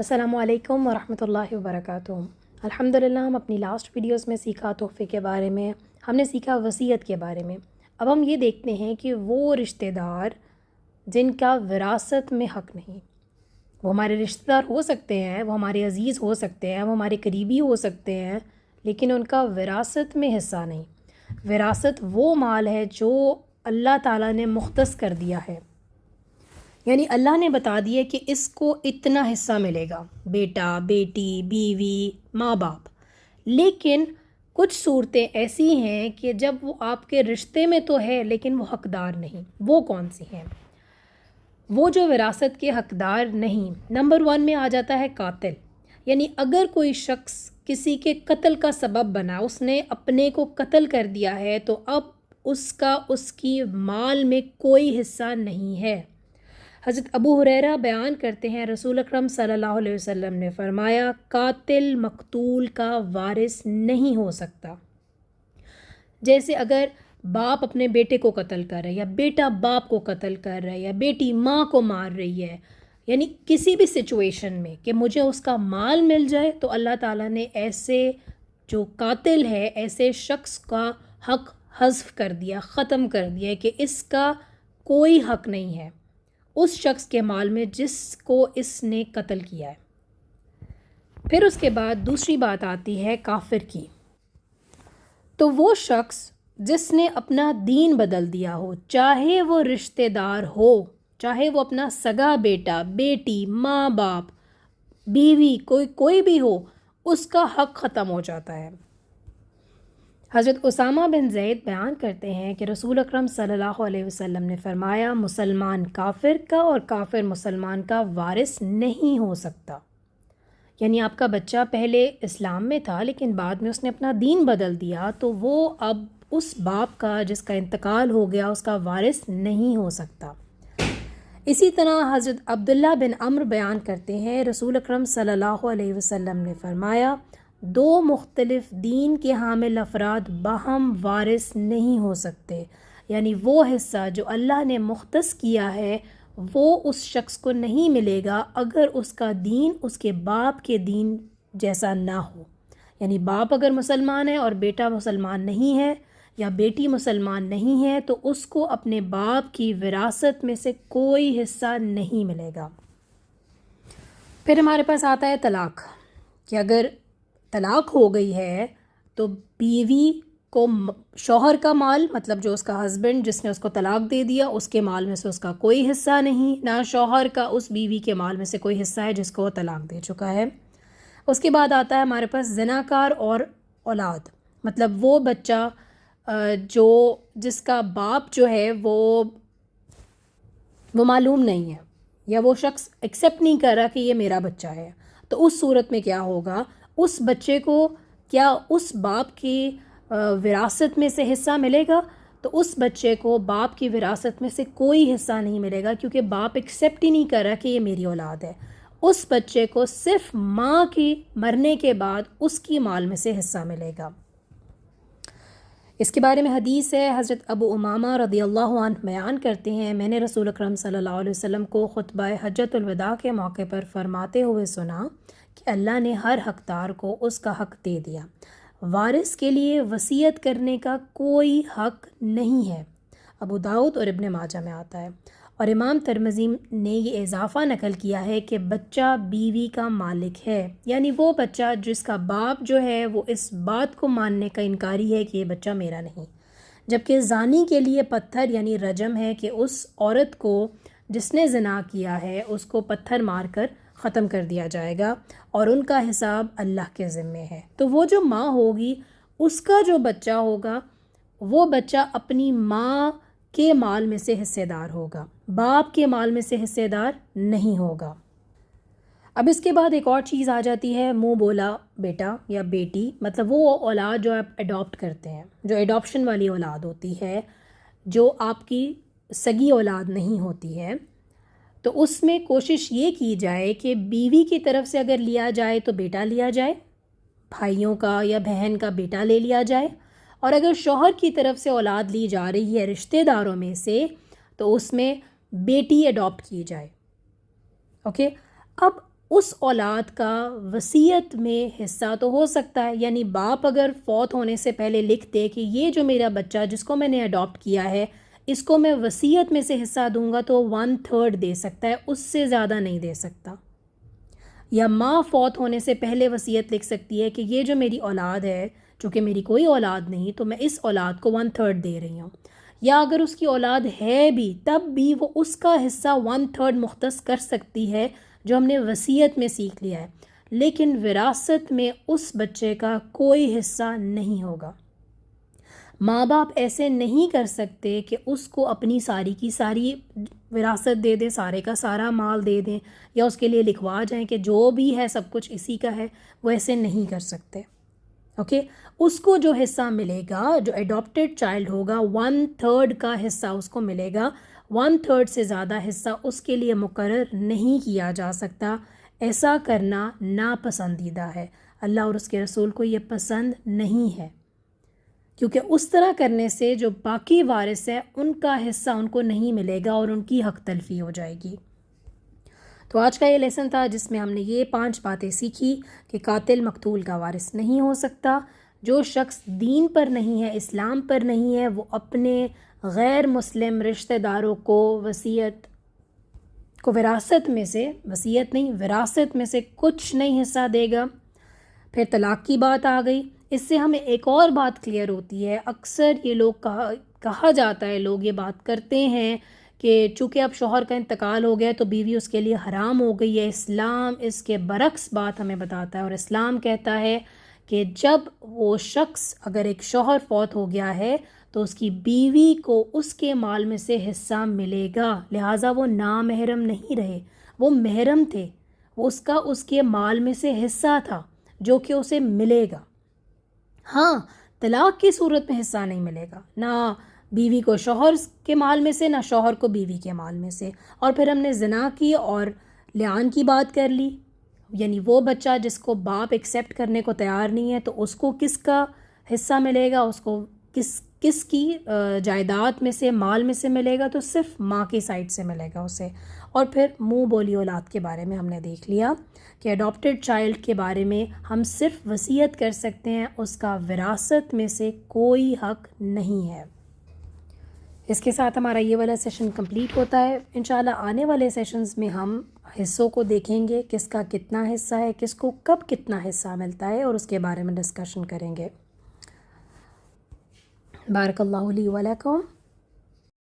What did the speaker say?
السلام علیکم ورحمۃ اللہ وبرکاتہ۔ الحمدللہ ہم اپنی لاسٹ ویڈیوز میں سیکھا تحفے کے بارے میں، ہم نے سیکھا وصیت کے بارے میں۔ اب ہم یہ دیکھتے ہیں کہ وہ رشتہ دار جن کا وراثت میں حق نہیں، وہ ہمارے رشتہ دار ہو سکتے ہیں، وہ ہمارے عزیز ہو سکتے ہیں، وہ ہمارے قریبی ہو سکتے ہیں، لیکن ان کا وراثت میں حصہ نہیں۔ وراثت وہ مال ہے جو اللہ تعالیٰ نے مختص کر دیا ہے، یعنی اللہ نے بتا دیا کہ اس کو اتنا حصہ ملے گا، بیٹا، بیٹی، بیوی، ماں باپ۔ لیکن کچھ صورتیں ایسی ہیں کہ جب وہ آپ کے رشتے میں تو ہے لیکن وہ حقدار نہیں۔ وہ کون سی ہیں؟ وہ جو وراثت کے حقدار نہیں، نمبر 1 میں آ جاتا ہے قاتل، یعنی اگر کوئی شخص کسی کے قتل کا سبب بنا، اس نے اپنے کو قتل کر دیا ہے، تو اب اس کی مال میں کوئی حصہ نہیں ہے۔ حضرت ابو ہریرہ بیان کرتے ہیں رسول اکرم صلی اللہ علیہ وسلم نے فرمایا، قاتل مقتول کا وارث نہیں ہو سکتا۔ جیسے اگر باپ اپنے بیٹے کو قتل کر رہا ہے، یا بیٹا باپ کو قتل کر رہا ہے، یا بیٹی ماں کو مار رہی ہے، یعنی کسی بھی سچویشن میں کہ مجھے اس کا مال مل جائے، تو اللہ تعالیٰ نے ایسے جو قاتل ہے ایسے شخص کا حق حذف کر دیا، ختم کر دیا کہ اس کا کوئی حق نہیں ہے اس شخص کے مال میں جس کو اس نے قتل کیا ہے۔ پھر اس کے بعد دوسری بات آتی ہے کافر کی۔ تو وہ شخص جس نے اپنا دین بدل دیا ہو، چاہے وہ رشتہ دار ہو، چاہے وہ اپنا سگا بیٹا، بیٹی، ماں باپ، بیوی، کوئی بھی ہو، اس کا حق ختم ہو جاتا ہے۔ حضرت اسامہ بن زید بیان کرتے ہیں کہ رسول اکرم صلی اللہ علیہ وسلم نے فرمایا، مسلمان کافر کا اور کافر مسلمان کا وارث نہیں ہو سکتا۔ یعنی آپ کا بچہ پہلے اسلام میں تھا لیکن بعد میں اس نے اپنا دین بدل دیا، تو وہ اب اس باپ کا جس کا انتقال ہو گیا اس کا وارث نہیں ہو سکتا۔ اسی طرح حضرت عبداللہ بن عمرو بیان کرتے ہیں رسول اکرم صلی اللہ علیہ وسلم نے فرمایا، 2 مختلف دین کے حامل افراد باہم وارث نہیں ہو سکتے، یعنی وہ حصہ جو اللہ نے مختص کیا ہے وہ اس شخص کو نہیں ملے گا اگر اس کا دین اس کے باپ کے دین جیسا نہ ہو۔ یعنی باپ اگر مسلمان ہے اور بیٹا مسلمان نہیں ہے یا بیٹی مسلمان نہیں ہے، تو اس کو اپنے باپ کی وراثت میں سے کوئی حصہ نہیں ملے گا۔ پھر ہمارے پاس آتا ہے طلاق، کہ اگر طلاق ہو گئی ہے تو بیوی کو شوہر کا مال، مطلب جو اس کا ہسبینڈ جس نے اس کو طلاق دے دیا، اس کے مال میں سے اس کا کوئی حصہ نہیں، نہ شوہر کا اس بیوی کے مال میں سے کوئی حصہ ہے جس کو وہ طلاق دے چکا ہے۔ اس کے بعد آتا ہے ہمارے پاس زناکار اور اولاد، مطلب وہ بچہ جس کا باپ جو ہے وہ معلوم نہیں ہے، یا وہ شخص ایکسیپٹ نہیں کر رہا کہ یہ میرا بچہ ہے، تو اس صورت میں کیا ہوگا؟ اس بچے کو کیا اس باپ کی وراثت میں سے حصہ ملے گا؟ تو اس بچے کو باپ کی وراثت میں سے کوئی حصہ نہیں ملے گا، کیونکہ باپ ایکسیپٹ ہی نہیں کر رہا کہ یہ میری اولاد ہے۔ اس بچے کو صرف ماں کی مرنے کے بعد اس کی مال میں سے حصہ ملے گا۔ اس کے بارے میں حدیث ہے، حضرت ابو امامہ رضی اللہ عنہ بیان کرتے ہیں، میں نے رسول اکرم صلی اللہ علیہ وسلم کو خطبہ حجۃ الوداع کے موقع پر فرماتے ہوئے سنا کہ اللہ نے ہر حقدار کو اس کا حق دے دیا، وارث کے لیے وصیت کرنے کا کوئی حق نہیں ہے۔ ابو داؤد اور ابن ماجہ میں آتا ہے، اور امام ترمذی نے یہ اضافہ نقل کیا ہے کہ بچہ بیوی کا مالک ہے، یعنی وہ بچہ جس کا باپ جو ہے وہ اس بات کو ماننے کا انکاری ہے کہ یہ بچہ میرا نہیں۔ جبکہ زانی کے لیے پتھر یعنی رجم ہے کہ اس عورت کو جس نے زنا کیا ہے اس کو پتھر مار کر ختم کر دیا جائے گا، اور ان کا حساب اللہ کے ذمے ہے۔ تو وہ جو ماں ہوگی اس کا جو بچہ ہوگا وہ بچہ اپنی ماں کے مال میں سے حصے دار ہوگا، باپ کے مال میں سے حصے دار نہیں ہوگا۔ اب اس کے بعد ایک اور چیز آ جاتی ہے، منہ بولا بیٹا یا بیٹی، مطلب وہ اولاد جو آپ اڈاپٹ کرتے ہیں، جو ایڈاپشن والی اولاد ہوتی ہے، جو آپ کی سگی اولاد نہیں ہوتی ہے، تو اس میں کوشش یہ کی جائے کہ بیوی کی طرف سے اگر لیا جائے تو بیٹا لیا جائے، بھائیوں کا یا بہن کا بیٹا لے لیا جائے، اور اگر شوہر کی طرف سے اولاد لی جا رہی ہے رشتہ داروں میں سے تو اس میں بیٹی اڈاپٹ کی جائے۔ اوکے، اب اس اولاد کا وصیت میں حصہ تو ہو سکتا ہے، یعنی باپ اگر فوت ہونے سے پہلے لکھ دے کہ یہ جو میرا بچہ جس کو میں نے اڈاپٹ کیا ہے اس کو میں وصیت میں سے حصہ دوں گا تو 1/3 دے سکتا ہے، اس سے زیادہ نہیں دے سکتا۔ یا ماں فوت ہونے سے پہلے وصیت لکھ سکتی ہے کہ یہ جو میری اولاد ہے، چونکہ میری کوئی اولاد نہیں تو میں اس اولاد کو 1/3 دے رہی ہوں۔ یا اگر اس کی اولاد ہے بھی تب بھی وہ اس کا حصہ 1/3 مختص کر سکتی ہے جو ہم نے وصیت میں سیکھ لیا ہے، لیکن وراثت میں اس بچے کا کوئی حصہ نہیں ہوگا۔ ماں باپ ایسے نہیں کر سکتے کہ اس کو اپنی ساری کی ساری وراثت دے دیں، سارے کا سارا مال دے دیں، یا اس کے لیے لکھوا جائیں کہ جو بھی ہے سب کچھ اسی کا ہے، وہ ایسے نہیں کر سکتے۔ اوکے، اس کو جو حصہ ملے گا، جو اڈاپٹیڈ چائلڈ ہوگا 1/3 کا حصہ اس کو ملے گا، 1/3 سے زیادہ حصہ اس کے لیے مقرر نہیں کیا جا سکتا۔ ایسا کرنا ناپسندیدہ ہے، اللہ اور اس کے رسول کو یہ پسند نہیں ہے، کیونکہ اس طرح کرنے سے جو باقی وارث ہے ان کا حصہ ان کو نہیں ملے گا اور ان کی حق تلفی ہو جائے گی۔ تو آج کا یہ لیسن تھا جس میں ہم نے یہ 5 باتیں سیکھی کہ قاتل مقتول کا وارث نہیں ہو سکتا، جو شخص دین پر نہیں ہے، اسلام پر نہیں ہے، وہ اپنے غیر مسلم رشتہ داروں کو وراثت میں سے، وصیت نہیں وراثت میں سے کچھ نہیں حصہ دے گا۔ پھر طلاق کی بات آ گئی، اس سے ہمیں ایک اور بات کلیئر ہوتی ہے۔ اکثر یہ لوگ کہا جاتا ہے، لوگ یہ بات کرتے ہیں کہ چونکہ اب شوہر کا انتقال ہو گیا تو بیوی اس کے لیے حرام ہو گئی ہے۔ اسلام اس کے برعکس بات ہمیں بتاتا ہے، اور اسلام کہتا ہے کہ جب وہ شخص، اگر ایک شوہر فوت ہو گیا ہے تو اس کی بیوی کو اس کے مال میں سے حصہ ملے گا، لہٰذا وہ نامحرم نہیں رہے، وہ محرم تھے، وہ اس کے مال میں سے حصہ تھا جو کہ اسے ملے گا۔ ہاں، طلاق کی صورت میں حصہ نہیں ملے گا، نہ بیوی کو شوہر کے مال میں سے، نہ شوہر کو بیوی کے مال میں سے۔ اور پھر ہم نے زنا کی اور لعان کی بات کر لی، یعنی وہ بچہ جس کو باپ ایکسیپٹ کرنے کو تیار نہیں ہے تو اس کو کس کا حصہ ملے گا، اس کو کس کی جائیداد میں سے، مال میں سے ملے گا، تو صرف ماں کی سائڈ سے ملے گا اسے۔ اور پھر منہ بولی اولاد کے بارے میں ہم نے دیکھ لیا کہ اڈاپٹیڈ چائلڈ کے بارے میں ہم صرف وصیت کر سکتے ہیں، اس کا وراثت میں سے کوئی حق نہیں ہے۔ اس کے ساتھ ہمارا یہ والا سیشن کمپلیٹ ہوتا ہے۔ انشاءاللہ آنے والے سیشنز میں ہم حصوں کو دیکھیں گے، کس کا کتنا حصہ ہے، کس کو کب کتنا حصہ ملتا ہے، اور اس کے بارے میں ڈسکشن کریں گے۔ بارک اللہ لی و لکم۔